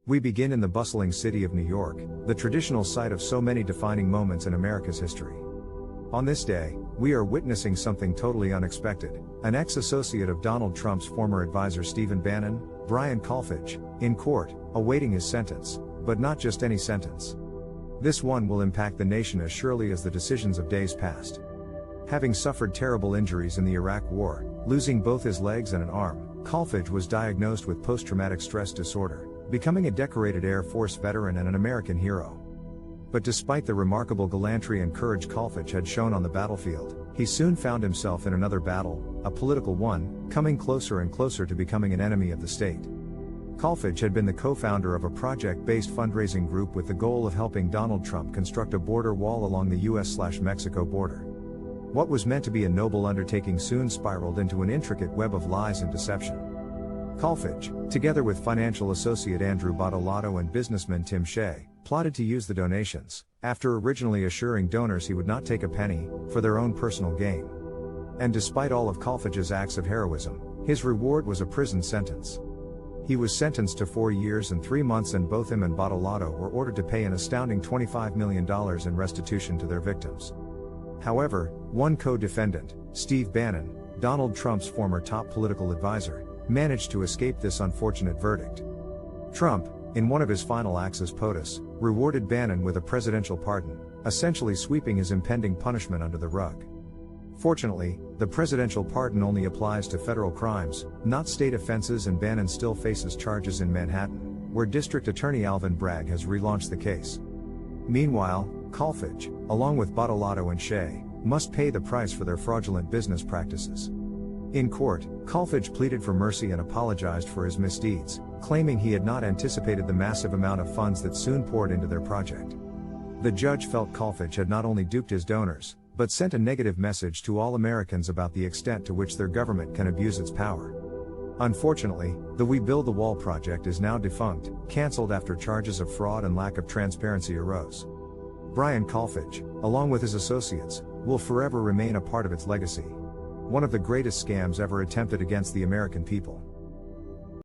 We begin in the bustling city of New York, the traditional site of so many defining moments in America's history. On this day, we are witnessing something totally unexpected. An ex-associate of Donald Trump's former advisor Stephen Bannon, Brian Kolfage, in court, awaiting his sentence, but not just any sentence. This one will impact the nation as surely as the decisions of days past. Having suffered terrible injuries in the Iraq War, losing both his legs and an arm, Kolfage was diagnosed with post-traumatic stress disorder, becoming a decorated Air Force veteran and an American hero. But despite the remarkable gallantry and courage Kolfage had shown on the battlefield, he soon found himself in another battle, a political one, coming closer and closer to becoming an enemy of the state. Kolfage had been the co-founder of a project-based fundraising group with the goal of helping Donald Trump construct a border wall along the U.S.-Mexico border. What was meant to be a noble undertaking soon spiraled into an intricate web of lies and deception. Kolfage, together with financial associate Andrew Bottolato and businessman Tim Shea, plotted to use the donations, after originally assuring donors he would not take a penny, for their own personal gain. And despite all of Kolfage's acts of heroism, his reward was a prison sentence. He was sentenced to 4 years and 3 months, and both him and Bottolato were ordered to pay an astounding $25 million in restitution to their victims. However, one co-defendant, Steve Bannon, Donald Trump's former top political advisor, managed to escape this unfortunate verdict. Trump, in one of his final acts as POTUS, rewarded Bannon with a presidential pardon, essentially sweeping his impending punishment under the rug. Fortunately, the presidential pardon only applies to federal crimes, not state offenses, and Bannon still faces charges in Manhattan, where District Attorney Alvin Bragg has relaunched the case. Meanwhile, Kolfage, along with Bottolato and Shea, must pay the price for their fraudulent business practices. In court, Kolfage pleaded for mercy and apologized for his misdeeds, claiming he had not anticipated the massive amount of funds that soon poured into their project. The judge felt Kolfage had not only duped his donors, but sent a negative message to all Americans about the extent to which their government can abuse its power. Unfortunately, the We Build the Wall project is now defunct, cancelled after charges of fraud and lack of transparency arose. Brian Kolfage, along with his associates, will forever remain a part of its legacy. One of the greatest scams ever attempted against the American people.